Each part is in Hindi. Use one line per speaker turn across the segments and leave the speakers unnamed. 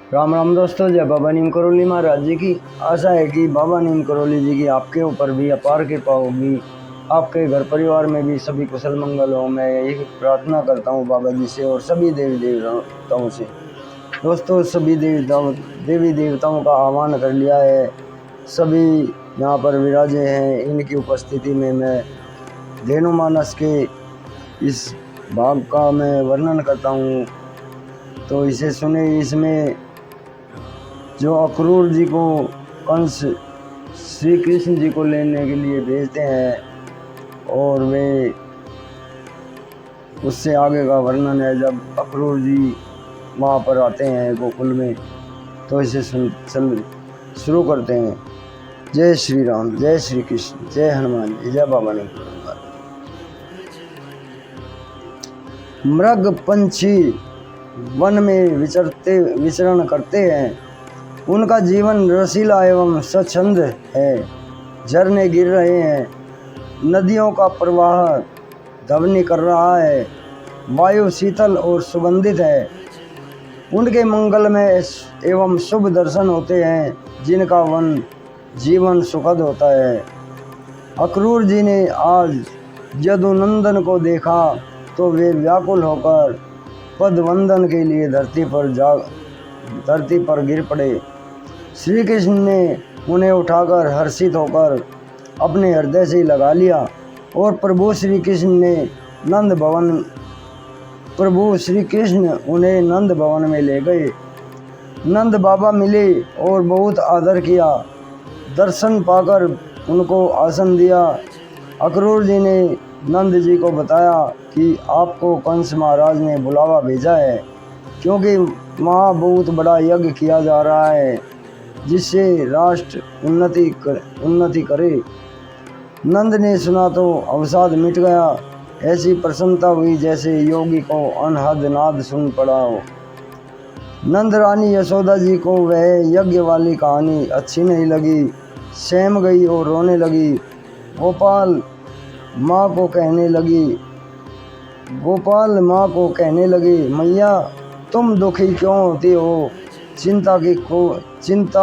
राम राम दोस्तों, जय बाबा नीम करोली महाराज जी की। आशा है कि बाबा नीम करोली जी की आपके ऊपर भी अपार कृपा होगी, आपके घर परिवार में भी सभी कुशल मंगल हो। मैं यही प्रार्थना करता हूँ बाबा जी से और सभी देवी देवताओं से। दोस्तों, सभी देवी देवताओं का आह्वान कर लिया है, सभी यहाँ पर विराजे हैं। इनकी उपस्थिति में मैं धेनुमानस के इस भाग का मैं वर्णन करता हूँ, तो इसे सुने। इसमें जो अक्रूर जी को कंस श्री कृष्ण जी को लेने के लिए भेजते हैं और वे उससे आगे का वर्णन है जब अक्रूर जी वहाँ पर आते हैं गोकुल में। तो इसे शुरू करते हैं। जय श्री राम, जय श्री कृष्ण, जय हनुमान जी, जय बाबा नीम करोली। मृग पंछी वन में विचरण करते हैं, उनका जीवन रसीला एवं स्वच्छंद है। झरने गिर रहे हैं, नदियों का प्रवाह ध्वनि कर रहा है, वायु शीतल और सुगंधित है। उनके मंगल में एवं शुभ दर्शन होते हैं, जिनका वन जीवन सुखद होता है। अक्रूर जी ने आज यदुनंदन को देखा तो वे व्याकुल होकर पदवंदन के लिए धरती पर गिर पड़े। श्री कृष्ण ने उन्हें उठाकर हर्षित होकर अपने हृदय से लगा लिया और प्रभु श्री कृष्ण उन्हें नंद भवन में ले गए। नंद बाबा मिले और बहुत आदर किया। दर्शन पाकर उनको आसन दिया। अक्रूर जी ने नंद जी को बताया कि आपको कंस महाराज ने बुलावा भेजा है, क्योंकि वहाँ बहुत बड़ा यज्ञ किया जा रहा है जिससे राष्ट्र उन्नति करे। नंद ने सुना तो अवसाद मिट गया। ऐसी प्रसन्नता हुई जैसे योगी को अनहद नाद सुन पड़ा हो। नंद रानी यशोदा जी को वह यज्ञ वाली कहानी अच्छी नहीं लगी, सहम गई और रोने लगी। गोपाल माँ को कहने लगी, मैया तुम दुखी क्यों होती हो? चिंता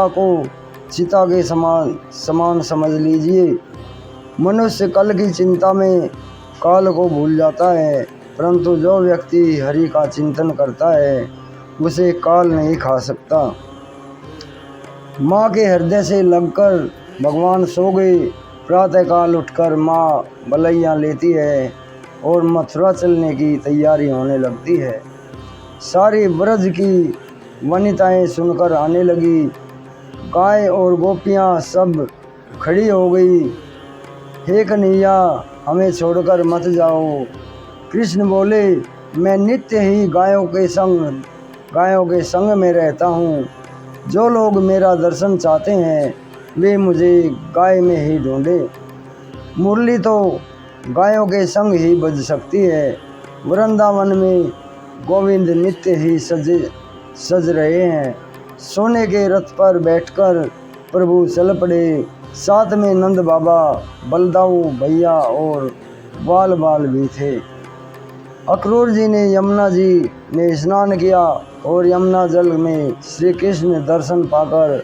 को चिता के समान समझ लीजिए। मनुष्य कल की चिंता में काल को भूल जाता है, परंतु जो व्यक्ति हरि का चिंतन करता है उसे काल नहीं खा सकता। माँ के हृदय से लगकर भगवान सो गए। प्रातःकाल उठकर माँ बलैया लेती है और मथुरा चलने की तैयारी होने लगती है। सारी ब्रज की वनिताएं सुनकर आने लगी। गाय और गोपियाँ सब खड़ी हो गई। हे कन्हैया, हमें छोड़कर मत जाओ। कृष्ण बोले, मैं नित्य ही गायों के संग में रहता हूँ। जो लोग मेरा दर्शन चाहते हैं वे मुझे गाय में ही ढूंढे। मुरली तो गायों के संग ही बज सकती है। वृंदावन में गोविंद नित्य ही सज रहे हैं। सोने के रथ पर बैठकर प्रभु चल पड़े। साथ में नंद बाबा, बलदाऊ भैया और बाल बाल भी थे। अक्रूर जी ने यमुना जी में स्नान किया और यमुना जल में श्री कृष्ण दर्शन पाकर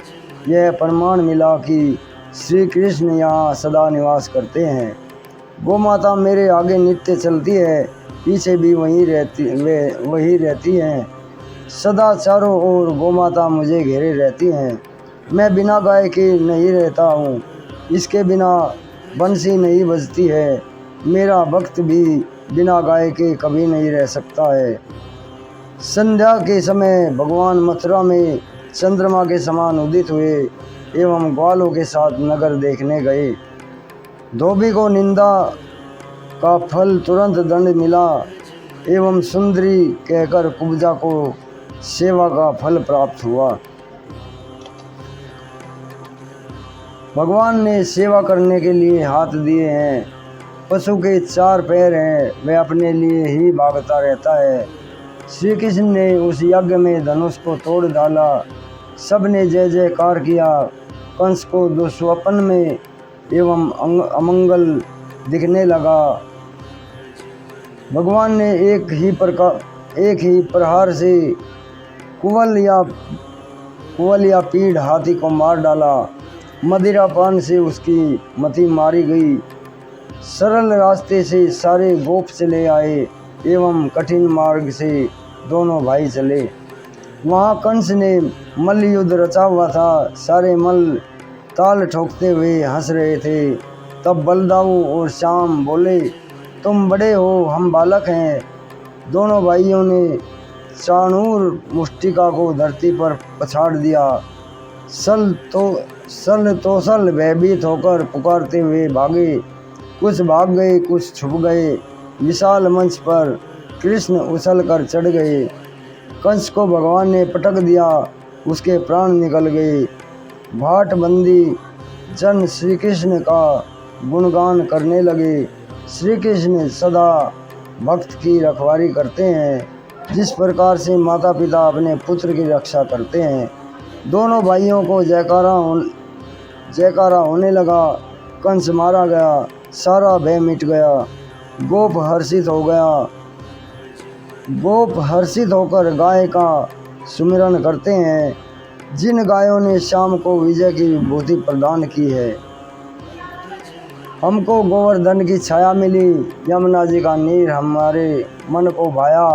यह प्रमाण मिला कि श्री कृष्ण यहाँ सदा निवास करते हैं। गौ माता मेरे आगे नित्य चलती है, पीछे भी वही रहती हैं। सदा चारों ओर गौ माता मुझे घेरे रहती हैं। मैं बिना गाय के नहीं रहता हूँ, इसके बिना बंसी नहीं बजती है। मेरा भक्त भी बिना गाय के कभी नहीं रह सकता है। संध्या के समय भगवान मथुरा में चंद्रमा के समान उदित हुए एवं ग्वालों के साथ नगर देखने गए। धोबी को निंदा का फल तुरंत दंड मिला एवं सुंदरी कहकर कुब्जा को सेवा का फल प्राप्त हुआ। भगवान ने सेवा करने के लिए हाथ दिए हैं। पशु के 4 पैर हैं, वह अपने लिए ही भागता रहता है। श्री कृष्ण ने उस यज्ञ में धनुष को तोड़ डाला। सब ने जय जयकार किया। कंस को दुस्वप्न में एवं अमंगल दिखने लगा। भगवान ने एक ही प्रहार से कुवल या कुवलिया पीढ़ हाथी को मार डाला, मदिरा पान से उसकी मति मारी गई। सरल रास्ते से सारे गोप चले आए एवं कठिन मार्ग से दोनों भाई चले। वहाँ कंस ने मल्ल युद्ध रचा हुआ था, सारे मल्ल ताल ठोकते हुए हंस रहे थे। तब बलदाऊ और श्याम बोले, तुम बड़े हो, हम बालक हैं। दोनों भाइयों ने चाणूर मुष्टिका को धरती पर पछाड़ दिया। सल तोसल भयभीत होकर पुकारते हुए भागे, कुछ भाग गए, कुछ छुप गए। विशाल मंच पर कृष्ण उछल कर चढ़ गए। कंस को भगवान ने पटक दिया, उसके प्राण निकल गए। भाटबंदी जन श्री कृष्ण का गुणगान करने लगे। श्री कृष्ण सदा भक्त की रखवाली करते हैं, जिस प्रकार से माता पिता अपने पुत्र की रक्षा करते हैं। दोनों भाइयों को जयकारा होने लगा। कंस मारा गया, सारा भय मिट गया। गोप हर्षित होकर गाय का सुमिरन करते हैं, जिन गायों ने श्याम को विजय की विभूति प्रदान की है। हमको गोवर्धन की छाया मिली, यमुना जी का नीर हमारे मन को भाया।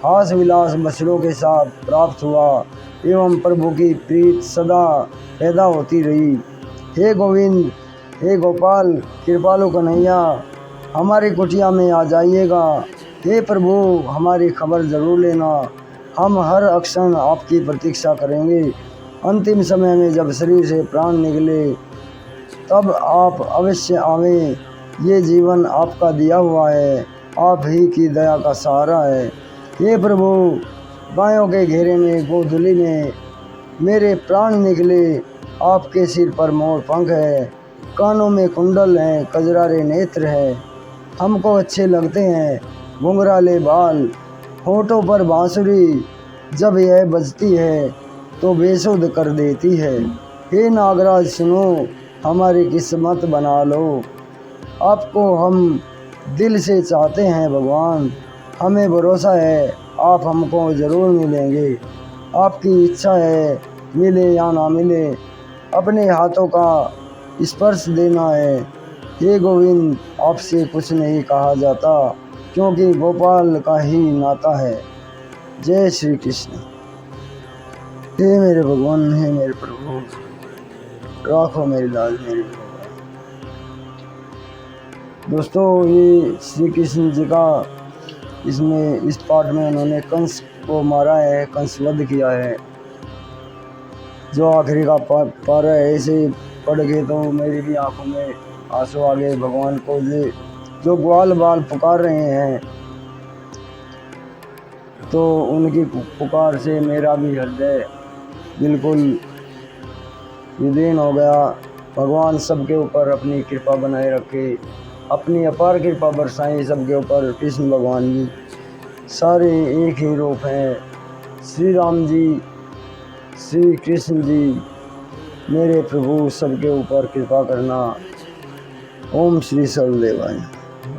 हास विलास बछड़ों के साथ प्राप्त हुआ एवं प्रभु की प्रीत सदा पैदा होती रही। हे गोविंद, हे गोपाल, कृपालु कन्हैया, हमारी कुटिया में आ जाइएगा। हे प्रभु, हमारी खबर ज़रूर लेना, हम हर अक्षण आपकी प्रतीक्षा करेंगे। अंतिम समय में जब शरीर से प्राण निकले तब आप अवश्य आवें। ये जीवन आपका दिया हुआ है, आप ही की दया का सहारा है। हे प्रभु, गायों के घेरे में, गोधुली में मेरे प्राण निकले। आपके सिर पर मोर पंख है, कानों में कुंडल हैं, कजरारे नेत्र है। हमको अच्छे लगते हैं घुंघराले बाल, होठों पर बांसुरी जब यह बजती है तो बेसुध कर देती है। हे नागराज सुनो, हमारी किस्मत बना लो। आपको हम दिल से चाहते हैं भगवान, हमें भरोसा है आप हमको ज़रूर मिलेंगे। आपकी इच्छा है, मिले या ना मिले, अपने हाथों का स्पर्श देना है। हे गोविंद, आपसे कुछ नहीं कहा जाता, क्योंकि गोपाल का ही नाता है। जय श्री कृष्ण। हे मेरे भगवान, हे मेरे प्रभु, राखो मेरी लाज मेरी भगवान। दोस्तों, ये श्री कृष्ण जी का इसमें इस पार्ट में उन्होंने कंस को मारा है, कंस वध किया है। जो आखिरी का पारा है, ऐसे पढ़ के तो मेरी भी आंखों में आंसू आ गए। भगवान को जो ग्वाल बाल पुकार रहे हैं, तो उनकी पुकार से मेरा भी हृदय बिल्कुल विलीन हो गया। भगवान सबके ऊपर अपनी कृपा बनाए रखे, अपनी अपार कृपा बरसाएं सबके ऊपर। कृष्ण भगवान जी सारे एक ही रूप हैं। श्री राम जी, श्री कृष्ण जी, मेरे प्रभु सबके ऊपर कृपा करना। ओम श्री सर्वदेवाय,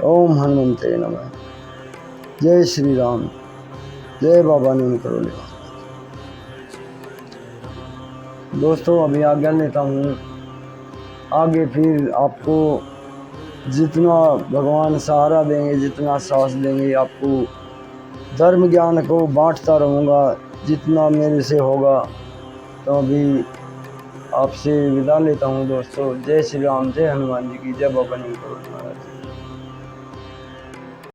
ओम हनुमंते नमः। जय श्री राम, जय बाबा नीम करोली। दोस्तों, अभी आज्ञा लेता हूँ। आगे फिर आपको जितना भगवान सहारा देंगे, जितना साहस देंगे, आपको धर्म ज्ञान को बांटता रहूँगा जितना मेरे से होगा। तो अभी आपसे विदा लेता हूँ दोस्तों। जय श्री राम, जय हनुमान जी की, जय बाबा नीम करोली महाराज।